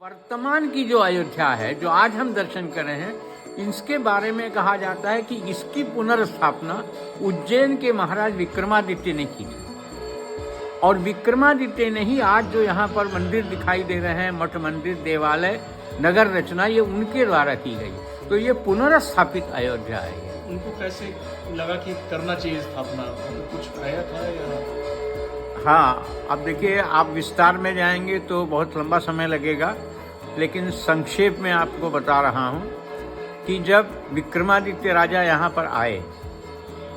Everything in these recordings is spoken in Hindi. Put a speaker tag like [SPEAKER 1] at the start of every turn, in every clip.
[SPEAKER 1] वर्तमान की जो अयोध्या है, जो आज हम दर्शन कर रहे हैं, इसके बारे में कहा जाता है कि इसकी पुनर्स्थापना उज्जैन के महाराज विक्रमादित्य ने की थी। और विक्रमादित्य ने ही आज जो यहाँ पर मंदिर दिखाई दे रहे हैं, मठ मंदिर, देवालय, नगर रचना, ये उनके द्वारा की गई। तो ये पुनर्स्थापित अयोध्या है।
[SPEAKER 2] उनको कैसे लगा कि करना चाहिए स्थापना, कुछ आया था या?
[SPEAKER 1] हाँ, अब देखिए, आप विस्तार में जाएंगे तो बहुत लंबा समय लगेगा, लेकिन संक्षेप में आपको बता रहा हूँ कि जब विक्रमादित्य राजा यहाँ पर आए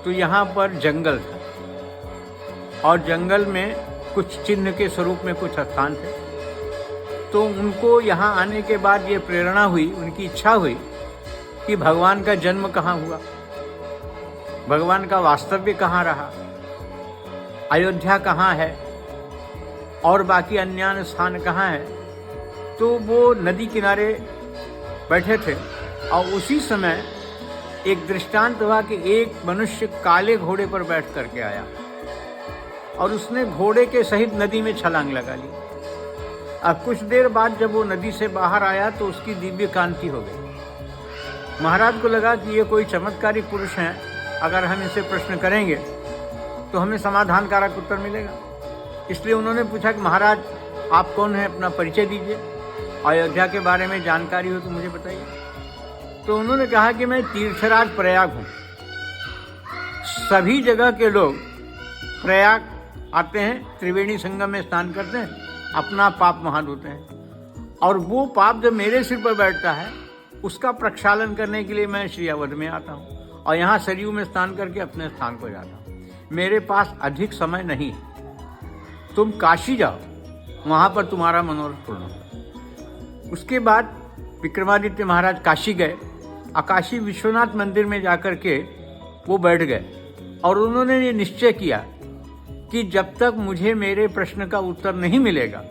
[SPEAKER 1] तो यहाँ पर जंगल था और जंगल में कुछ चिन्ह के स्वरूप में कुछ स्थान थे। तो उनको यहाँ आने के बाद ये प्रेरणा हुई, उनकी इच्छा हुई कि भगवान का जन्म कहाँ हुआ, भगवान का वास्तव्य कहाँ रहा, अयोध्या कहाँ है और बाकी अन्य स्थान कहाँ है। तो वो नदी किनारे बैठे थे और उसी समय एक दृष्टांत हुआ कि एक मनुष्य काले घोड़े पर बैठ करके आया और उसने घोड़े के सहित नदी में छलांग लगा ली। अब कुछ देर बाद जब वो नदी से बाहर आया तो उसकी दिव्य कांति हो गई। महाराज को लगा कि ये कोई चमत्कारी पुरुष हैं, अगर हम इनसे प्रश्न करेंगे तो हमें समाधानकारक उत्तर मिलेगा। इसलिए उन्होंने पूछा कि महाराज, आप कौन हैं, अपना परिचय दीजिए, अयोध्या के बारे में जानकारी हो तो मुझे बताइए। तो उन्होंने कहा कि मैं तीर्थराज प्रयाग हूँ। सभी जगह के लोग प्रयाग आते हैं, त्रिवेणी संगम में स्नान करते हैं, अपना पाप वहाँ धोते हैं, और वो पाप जब मेरे सिर पर बैठता है उसका प्रक्षालन करने के लिए मैं श्री अवध में आता हूँ और यहाँ सरयू में स्नान करके अपने स्थान को जाता हूँ। मेरे पास अधिक समय नहीं है, तुम काशी जाओ, वहाँ पर तुम्हारा मनोरथ पूर्ण होगा। उसके बाद विक्रमादित्य महाराज काशी गए और काशी विश्वनाथ मंदिर में जाकर के वो बैठ गए और उन्होंने ये निश्चय किया कि जब तक मुझे मेरे प्रश्न का उत्तर नहीं मिलेगा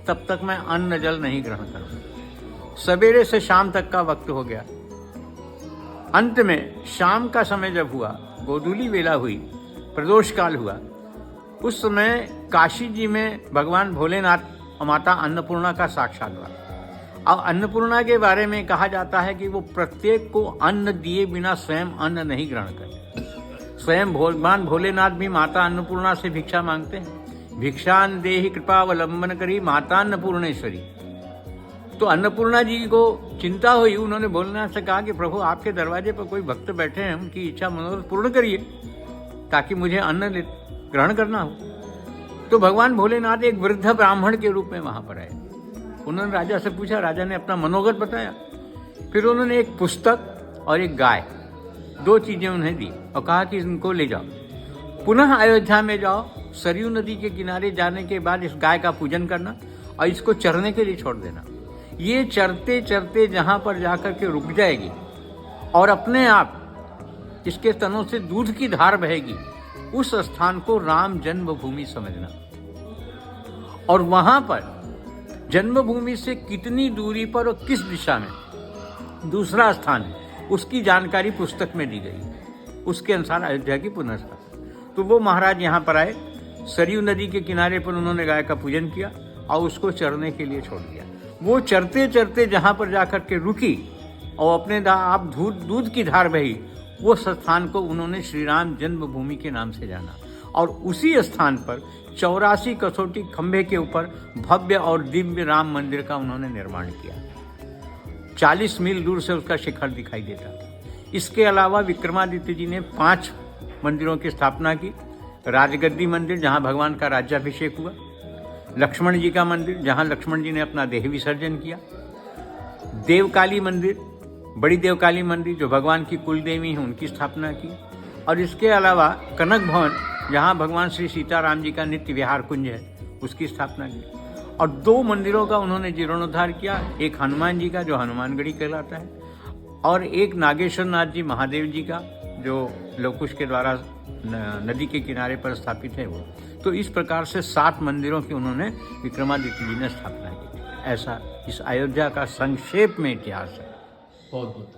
[SPEAKER 1] तब तक मैं अन्न जल नहीं ग्रहण करूँगा। सवेरे से शाम तक का वक्त हो गया। अंत में शाम का समय जब हुआ, गोधूली वेला हुई, प्रदोष काल हुआ, उस समय काशी जी में भगवान भोलेनाथ और माता अन्नपूर्णा का साक्षात हुआ। अब अन्नपूर्णा के बारे में कहा जाता है कि वो प्रत्येक को अन्न दिए बिना स्वयं अन्न नहीं ग्रहण करते। स्वयं भगवान भोलेनाथ भी माता अन्नपूर्णा से भिक्षा मांगते हैं। भिक्षान देहि कृपावलंबन करी माता अन्नपूर्णेश्वरी। तो अन्नपूर्णा जी को चिंता हुई, उन्होंने भोलेनाथ से कहा कि प्रभु, आपके दरवाजे पर कोई भक्त बैठे हैं, उनकी इच्छा मनोरथ पूर्ण करिए ताकि मुझे अन्न ग्रहण करना हो। तो भगवान भोलेनाथ एक वृद्ध ब्राह्मण के रूप में वहां पर आए। उन्होंने राजा से पूछा, राजा ने अपना मनोगत बताया। फिर उन्होंने एक पुस्तक और एक गाय, दो चीजें उन्हें दी और कहा कि इनको ले जाओ, पुनः अयोध्या में जाओ, सरयू नदी के किनारे जाने के बाद इस गाय का पूजन करना और इसको चरने के लिए छोड़ देना। ये चरते चरते जहां पर जाकर के रुक जाएगी और अपने आप इसके तनों से दूध की धार बहेगी, उस स्थान को राम जन्मभूमि समझना। और वहां पर जन्मभूमि से कितनी दूरी पर और किस दिशा में दूसरा स्थान है, उसकी जानकारी पुस्तक में दी गई। उसके अनुसार अयोध्या की पुनर्स्थापना। तो वो महाराज यहाँ पर आए, सरयू नदी के किनारे पर उन्होंने गाय का पूजन किया और उसको चरने के लिए छोड़ दिया। वो चरते चरते जहाँ पर जाकर के रुकी और अपने आप दूध की धार बही, वो स्थान को उन्होंने श्री राम जन्मभूमि के नाम से जाना और उसी स्थान पर 84 कसौटी खंभे के ऊपर भव्य और दिव्य राम मंदिर का उन्होंने निर्माण किया। 40 मील दूर से उसका शिखर दिखाई देता। इसके अलावा विक्रमादित्य जी ने 5 मंदिरों की स्थापना की। राजगद्दी मंदिर, जहाँ भगवान का राज्याभिषेक हुआ। लक्ष्मण जी का मंदिर, जहाँ लक्ष्मण जी ने अपना देह विसर्जन किया। देवकाली मंदिर, बड़ी देवकाली मंदिर, जो भगवान की कुल देवी है, उनकी स्थापना की। और इसके अलावा कनक भवन, जहाँ भगवान श्री सीताराम जी का नित्य विहार कुंज है, उसकी स्थापना की। और 2 मंदिरों का उन्होंने जीर्णोद्धार किया। एक हनुमान जी का, जो हनुमानगढ़ी कहलाता है, और एक नागेश्वर नाथ जी महादेव जी का, जो लवकुश के द्वारा नदी के किनारे पर स्थापित है वो। तो इस प्रकार से 7 मंदिरों की उन्होंने विक्रमादित्य जी ने स्थापना की थी। ऐसा इस अयोध्या का संक्षेप में इतिहास है।
[SPEAKER 2] बहुत बहुत